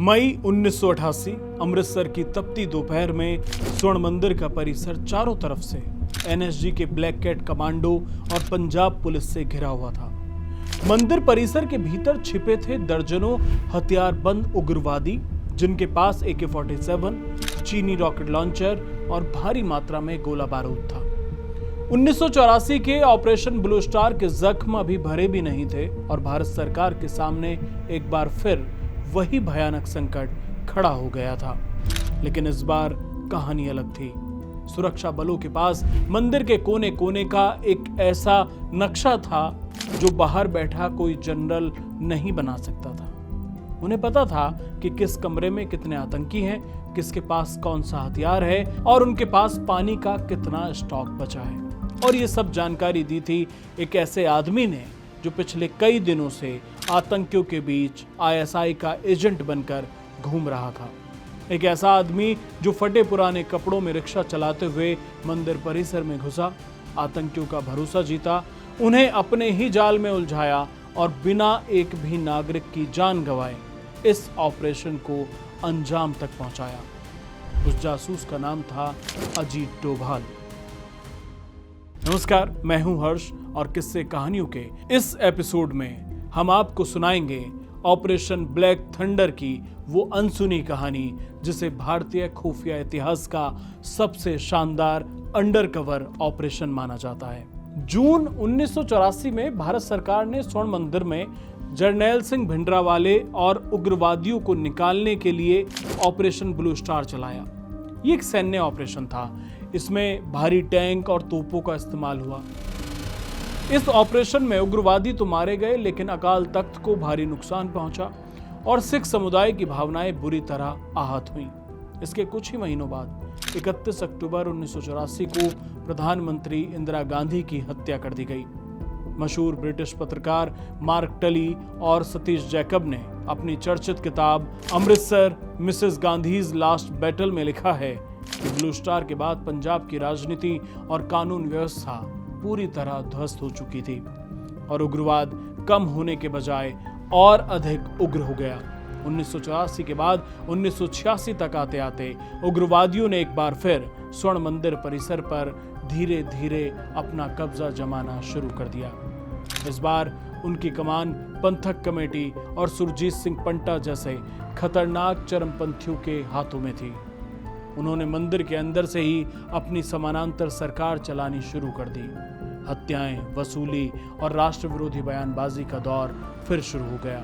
मई 1988 अमृतसर की तपती दोपहर में स्वर्ण मंदिर का परिसर चारों तरफ से एनएसजी के ब्लैक कैट कमांडो और पंजाब पुलिस से घिरा हुआ था। मंदिर परिसर के भीतर छिपे थे दर्जनों हथियारबंद उग्रवादी, जिनके पास AK-47, चीनी रॉकेट लॉन्चर और भारी मात्रा में गोला बारूद था। 1984 के ऑपरेशन ब्लू स्टार के जख्म अभी भरे भी नहीं थे और भारत सरकार के सामने एक बार फिर वही भयानक संकट खड़ा हो गया था। लेकिन इस बार कहानी अलग थी। सुरक्षा बलों के पास मंदिर के कोने कोने का एक ऐसा नक्शा था जो बाहर बैठा कोई जनरल नहीं बना सकता था। उन्हें पता था कि किस कमरे में कितने आतंकी हैं, किसके पास कौन सा हथियार है और उनके पास पानी का कितना स्टॉक बचा है। और ये सब जानकारी दी थी एक ऐसे आदमी ने जो पिछले कई दिनों से आतंकियों के बीच ISI का एजेंट बनकर घूम रहा था। एक ऐसा आदमी जो फटे पुराने कपड़ों में रिक्शा चलाते हुए मंदिर परिसर में घुसा, आतंकियों का भरोसा जीता, उन्हें अपने ही जाल में उलझाया और बिना एक भी नागरिक की जान गंवाए इस ऑपरेशन को अंजाम तक पहुंचाया। उस जासूस का नाम था अजीत डोभाल। नमस्कार, मैं हूं हर्ष और किस्से कहानियों के इस एपिसोड में हम आपको सुनाएंगे ऑपरेशन ब्लैक थंडर की वो अनसुनी कहानी जिसे भारतीय खुफिया इतिहास का सबसे शानदार अंडरकवर ऑपरेशन माना जाता है। जून 1984 में भारत सरकार ने स्वर्ण मंदिर में जरनैल सिंह भिंडरावाले और उग्रवादियों को निकालने के लिए ऑपरेशन ब्लू स्टार चलाया। ये एक सैन्य ऑपरेशन था। इसमें भारी टैंक और तोपों का इस्तेमाल हुआ। इस ऑपरेशन में उग्रवादी तो मारे गए, लेकिन अकाल तख्त को भारी नुकसान पहुंचा और सिख समुदाय की भावनाएं बुरी तरह आहत हुईं। इसके कुछ ही महीनों बाद 31 अक्टूबर 1984 को प्रधानमंत्री इंदिरा गांधी की हत्या कर दी गई। मशहूर ब्रिटिश पत्रकार मार्क टली और सतीश जैकब ने अपनी चर्चित किताब Amritsar Mrs Gandhi's last battle में लिखा है कि ब्लू स्टार के बाद पंजाब की राजनीति और कानून व्यवस्था पूरी तरह ध्वस्त हो चुकी थी और उग्रवाद कम होने के बजाय और अधिक उग्र हो गया। 1984 के बाद 1986 तक आते आते उग्रवादियों ने एक बार फिर स्वर्ण मंदिर परिसर पर धीरे धीरे अपना कब्जा जमाना शुरू कर दिया। इस बार उनकी कमान पंथक कमेटी और सुरजीत सिंह पंटा जैसे खतरनाक चरमपंथियों के हाथों में थी। उन्होंने मंदिर के अंदर से ही अपनी समानांतर सरकार चलानी शुरू कर दी। हत्याएं, वसूली और राष्ट्र विरोधी बयानबाजी का दौर फिर शुरू हो गया।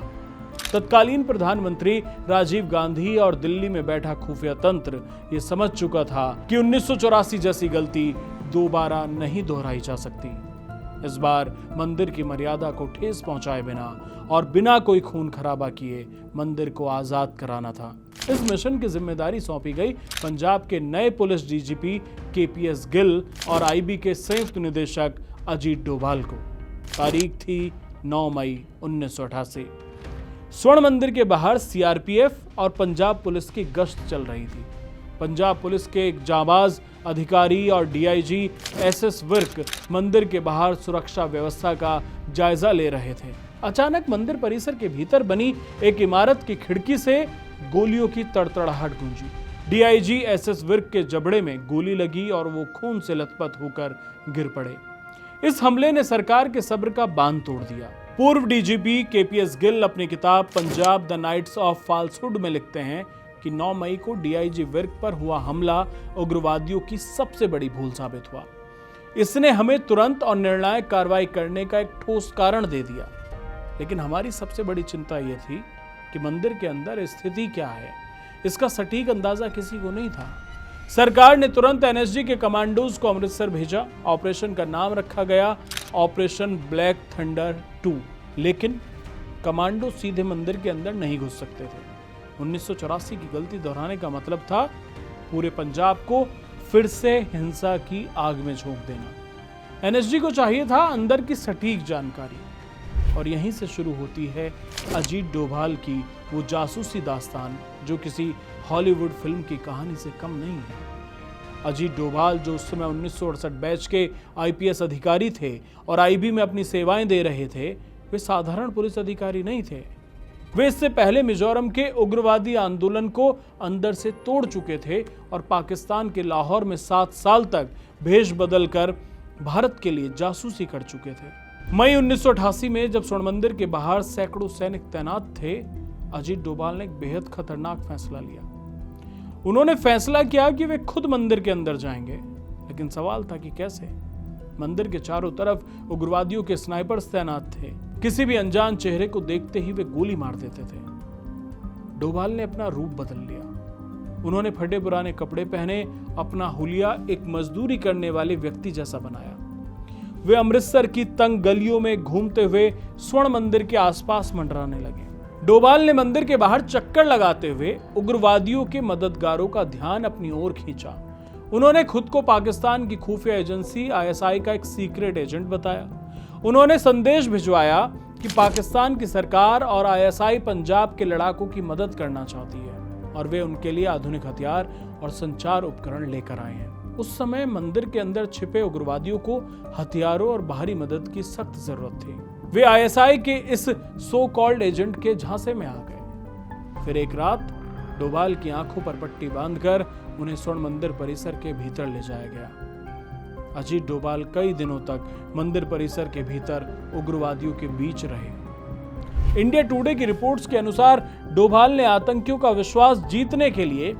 तत्कालीन प्रधानमंत्री राजीव गांधी और दिल्ली में बैठा खुफिया तंत्र ये समझ चुका था कि 1984 जैसी गलती दोबारा नहीं दोहराई जा सकती। इस बार मंदिर की मर्यादा को ठेस पहुंचाए बिना और बिना कोई खून खराबा किए मंदिर को आजाद कराना था। इस मिशन की जिम्मेदारी सौंपी गई पंजाब के नए पुलिस DGP KPS गिल और IB के संयुक्त निदेशक अजीत डोभाल को। तारीख थी 9 मई 1988। स्वर्ण मंदिर के बाहर CRPF और पंजाब पुलिस की गश्त चल रही थी। पंजाब पुलिस के एक जाबाज अधिकारी और DIG SS विर्क मंदिर के बाहर सुरक्षा व्यवस्था का जायजा ले रहे थे। अचानक मंदिर परिसर के भीतर बनी एक इमारत की खिड़की से गोलियों की तड़तड़ाहट गूंजी। DIG SS विर्क के जबड़े में गोली लगी और वो खून से लथपथ होकर गिर पड़े। इस हमले ने सरकार के सब्र का बांध तोड़ दिया। पूर्व DGP KPS गिल अपनी किताब पंजाब द नाइट्स ऑफ फाल्सहुड में लिखते हैं कि 9 मई को DIG विर्क पर हुआ हमला उग्रवादियों की सबसे बड़ी भूल साबित हुआ। इसने हमें तुरंत और निर्णायक कार्रवाई करने का एक ठोस कारण दे दिया। लेकिन हमारी सबसे बड़ी चिंता यह थी कि मंदिर के अंदर स्थिति क्या है, इसका सटीक अंदाजा किसी को नहीं था। सरकार ने तुरंत NSG के कमांडोज को अमृतसर भेजा। ऑपरेशन का नाम रखा गया ऑपरेशन ब्लैक थंडर 2। लेकिन कमांडो सीधे मंदिर के अंदर नहीं घुस सकते थे। 1984 की गलती दोहराने का मतलब था पूरे पंजाब को फिर से हिंसा की आग में झोंक देना। NSG को चाहिए था अंदर की सटीक जानकारी। और यहीं से शुरू होती है अजीत डोभाल की वो जासूसी दास्तान जो किसी हॉलीवुड फिल्म की कहानी से कम नहीं है। अजीत डोभाल जो उस समय 1968 बैच के IPS अधिकारी थे और IB में अपनी सेवाएं दे रहे थे, वे साधारण पुलिस अधिकारी नहीं थे। वे इससे पहले मिजोरम के उग्रवादी आंदोलन को अंदर से तोड़ चुके थे और पाकिस्तान के लाहौर में 7 साल तक भेष बदलकर भारत के लिए जासूसी कर चुके थे। मई 1988 में जब स्वर्ण मंदिर के बाहर सैकड़ों सैनिक तैनात थे, अजीत डोभाल ने एक बेहद खतरनाक फैसला लिया। उन्होंने फैसला किया कि वे खुद मंदिर के अंदर जाएंगे, लेकिन सवाल था कि कैसे। मंदिर के चारों तरफ उग्रवादियों के स्नाइपर्स तैनात थे। किसी भी अनजान चेहरे को देखते ही वे गोली मार देते थे। डोभाल ने अपना रूप बदल लिया। उन्होंने फटे पुराने कपड़े पहने, अपना हुलिया एक मजदूरी करने वाले व्यक्ति जैसा बनाया। वे अमृतसर की तंग गलियों में घूमते हुए स्वर्ण मंदिर के आसपास मंडराने लगे। डोभाल ने मंदिर के बाहर चक्कर लगाते हुए उग्रवादियों के मददगारों का ध्यान अपनी ओर खींचा। उन्होंने खुद को पाकिस्तान की खुफिया एजेंसी आईएसआई का एक सीक्रेट एजेंट बताया। उन्होंने संदेश भिजवाया कि पाकिस्तान की सरकार और आईएसआई पंजाब के लड़ाकों की मदद करना चाहती है और वे उनके लिए आधुनिक हथियार और संचार उपकरण लेकर आए हैं। उस समय मंदिर के अंदर छिपे उग्रवादियों को हथियारों और बाहरी मदद की सख्त जरूरत थी। वे आईएसआई के इस सो कॉल्ड एजेंट के झांसे में आ गए। फिर एक रात डोभाल की आंखों पर पट्टी बांधकर उन्हें स्वर्ण मंदिर परिसर के भीतर ले जाया गया। अजीत डोभाल कई दिनों तक मंदिर परिसर के भीतर उग्रवादियों के बीच रहे। इंडिया टुडे की रिपोर्ट्स के अनुसार डोभाल ने आतंकियों का विश्वास जीतने के लिए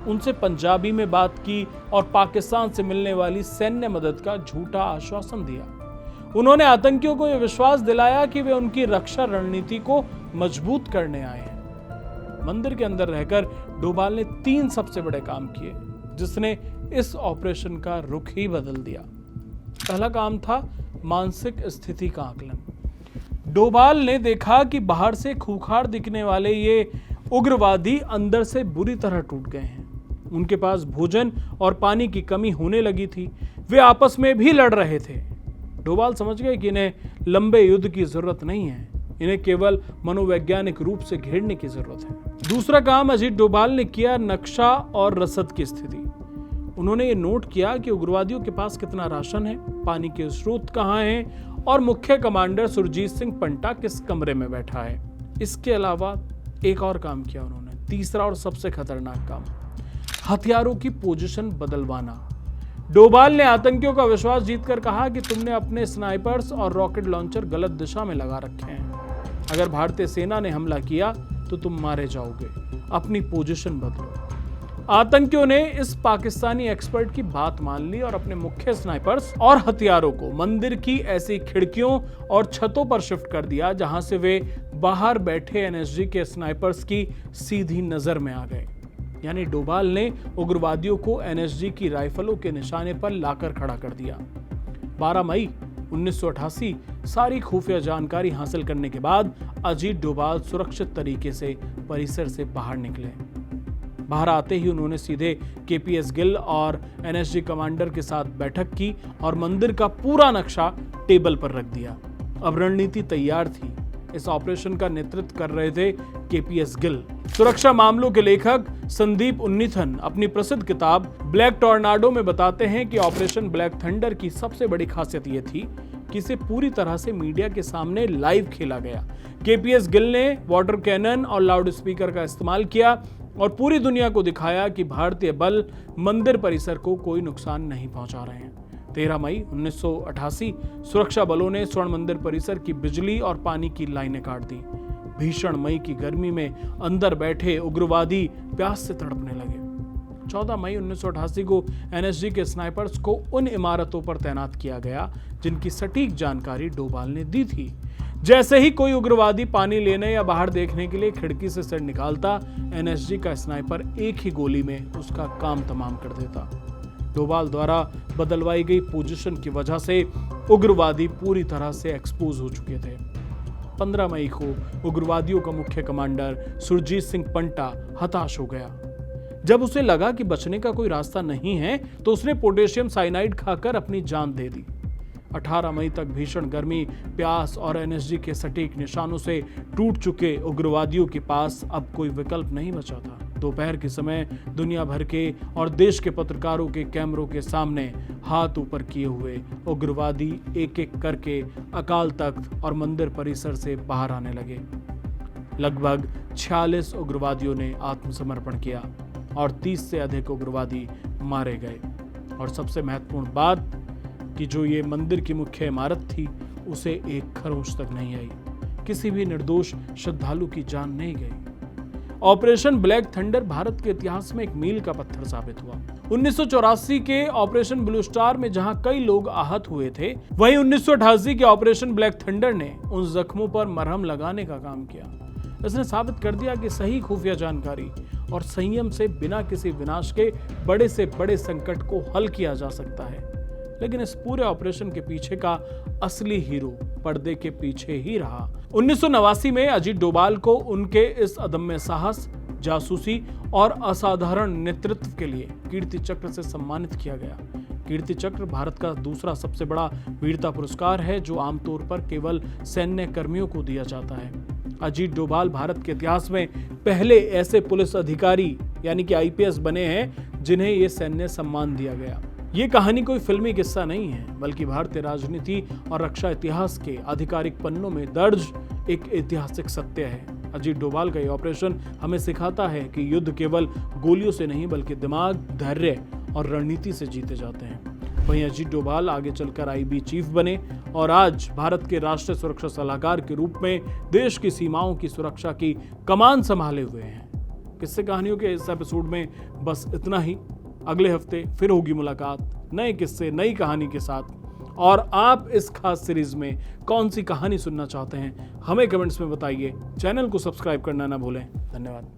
उनसे पंजाबी में बात की और पाकिस्तान से मिलने वाली सैन्य मदद का झूठा आश्वासन दिया। उन्होंने आतंकियों को यह विश्वास दिलाया कि वे उनकी रक्षा रणनीति को मजबूत करने आए हैं। मंदिर के अंदर रहकर डोभाल ने 3 सबसे बड़े काम किए, जिसने इस ऑपरेशन का रुख ही बदल दिया। पहला काम था मानसिक स्थिति का आकलन। डोभाल ने देखा कि बाहर से खूंखार दिखने वाले ये उग्रवादी अंदर से बुरी तरह टूट गए हैं। उनके पास भोजन और पानी की कमी होने लगी थी। वे आपस में भी लड़ रहे थे। डोभाल समझ गए कि इन्हें लंबे युद्ध की जरूरत नहीं है, इन्हें केवल मनोवैज्ञानिक रूप से घेरने की जरूरत है। दूसरा काम अजीत डोभाल ने किया, नक्शा और रसद की स्थिति। उन्होंने ये नोट किया कि उग्रवादियों के पास कितना राशन है, पानी के स्रोत कहाँ हैं और मुख्य कमांडर सुरजीत सिंह पंटा किस कमरे में बैठा है। इसके अलावा एक और काम किया उन्होंने, तीसरा और सबसे खतरनाक काम, हथियारों की पोजीशन बदलवाना। डोभाल ने आतंकियों का विश्वास जीतकर कहा कि तुमने अपने स्नाइपर्स और रॉकेट लॉन्चर गलत दिशा में लगा रखे हैं। अगर भारतीय सेना ने हमला किया तो तुम मारे जाओगे, अपनी पोजीशन बदलो। आतंकियों ने इस पाकिस्तानी एक्सपर्ट की बात मान ली और अपने मुख्य स्नाइपर्स और हथियारों को मंदिर की ऐसी खिड़कियों और छतों पर शिफ्ट कर दिया जहां से वे बाहर बैठे एनएसजी के स्नाइपर्स की सीधी नजर में आ गए। यानी डोभाल ने उग्रवादियों को एनएसजी की राइफलों के निशाने पर लाकर खड़ा कर दिया। 12 मई 1988 सारी खुफिया जानकारी हासिल करने के बाद अजीत डोभाल सुरक्षित तरीके से परिसर से बाहर निकले। बाहर आते ही उन्होंने सीधे केपीएस गिल और एनएसजी कमांडर के साथ बैठक की और मंदिर का पूरा नक्शा टेबल पर रख दिया। अब रणनीति तैयार थी। इस ऑपरेशन का नेतृत्व कर रहे थे केपीएस गिल। सुरक्षा मामलों के लेखक संदीप उन्नीथन अपनी प्रसिद्ध किताब ब्लैक टॉर्नाडो में बताते हैं कि ऑपरेशन ब्लैक थंडर की सबसे बड़ी खासियत यह थी कि इसे पूरी तरह से मीडिया के सामने लाइव खेला गया। केपीएस गिल ने वाटर कैनन और लाउड स्पीकर का इस्तेमाल किया और पूरी दुनिया को दिखाया कि भारतीय बल मंदिर परिसर को कोई नुकसान नहीं पहुंचा रहे हैं। 13 मई 1988 सुरक्षा बलों ने स्वर्ण मंदिर परिसर की बिजली और पानी की लाइनें काट दी। भीषण मई की गर्मी में अंदर बैठे उग्रवादी प्यास से तड़पने लगे। 14 मई 1988 को एनएसजी के स्नाइपर्स को उन इमारतों पर तैनात किया गया जिनकी सटीक जानकारी डोभाल ने दी थी। जैसे ही कोई उग्रवादी पानी लेने या बाहर देखने के लिए खिड़की से सिर निकालता, एनएसजी का स्नाइपर एक ही गोली में उसका काम तमाम कर देता। डोभाल द्वारा बदलवाई गई पोजीशन की वजह से उग्रवादी पूरी तरह से एक्सपोज हो चुके थे। 15 मई को उग्रवादियों का मुख्य कमांडर सुरजीत सिंह पंटा हताश हो गया। जब उसे लगा कि बचने का कोई रास्ता नहीं है तो उसने पोटेशियम साइनाइड खाकर अपनी जान दे दी। 18 मई तक भीषण गर्मी, प्यास और एनएसजी के सटीक निशानों से टूट चुके उग्रवादियों के पास अब कोई विकल्प नहीं बचा था। दोपहर के समय दुनिया भर के और देश के पत्रकारों के कैमरों के सामने हाथ ऊपर किए हुए उग्रवादी एक एक करके अकाल तख्त और मंदिर परिसर से बाहर आने लगे। लगभग 46 उग्रवादियों ने आत्मसमर्पण किया और 30 से अधिक उग्रवादी मारे गए। और सबसे महत्वपूर्ण बात कि जो ये मंदिर की मुख्य इमारत थी उसे एक खरोंच तक नहीं आई, किसी भी निर्दोष श्रद्धालु की जान नहीं गई। ऑपरेशन ब्लैक थंडर भारत के इतिहास में एक मील का पत्थर साबित हुआ। 1984 के ऑपरेशन ब्लू स्टार में जहां कई लोग आहत हुए थे, वहीं 1988 के ऑपरेशन ब्लैक थंडर ने उन जख्मों पर मरहम लगाने का काम किया। इसने साबित कर दिया कि सही खुफिया जानकारी और संयम से बिना किसी विनाश के बड़े से बड़े संकट को हल किया जा सकता है। लेकिन इस पूरे ऑपरेशन के पीछे का असली हीरो पर्दे के पीछे ही रहा। 1989 में अजीत डोभाल को उनके इस अदम्य साहस, जासूसी और असाधारण नेतृत्व के लिए कीर्ति चक्र से सम्मानित किया गया। कीर्ति चक्र भारत का दूसरा सबसे बड़ा वीरता पुरस्कार है जो आमतौर पर केवल सैन्य कर्मियों को दिया जाता है। अजीत डोभाल भारत के इतिहास में पहले ऐसे पुलिस अधिकारी यानी कि आईपीएस बने हैं जिन्हें यह सैन्य सम्मान दिया गया। ये कहानी कोई फिल्मी किस्सा नहीं है, बल्कि भारतीय राजनीति और रक्षा इतिहास के आधिकारिक पन्नों में दर्ज एक ऐतिहासिक सत्य है। अजीत डोभाल का ये ऑपरेशन हमें सिखाता है कि युद्ध केवल गोलियों से नहीं बल्कि दिमाग, धैर्य और रणनीति से जीते जाते हैं। वहीं अजीत डोभाल आगे चलकर आईबी चीफ बने और आज भारत के राष्ट्रीय सुरक्षा सलाहकार के रूप में देश की सीमाओं की सुरक्षा की कमान संभाले हुए हैं। किस्से कहानियों के इस एपिसोड में बस इतना ही। अगले हफ्ते फिर होगी मुलाकात नए किस्से, नई कहानी के साथ। और आप इस खास सीरीज में कौन सी कहानी सुनना चाहते हैं हमें कमेंट्स में बताइए। चैनल को सब्सक्राइब करना ना भूलें। धन्यवाद।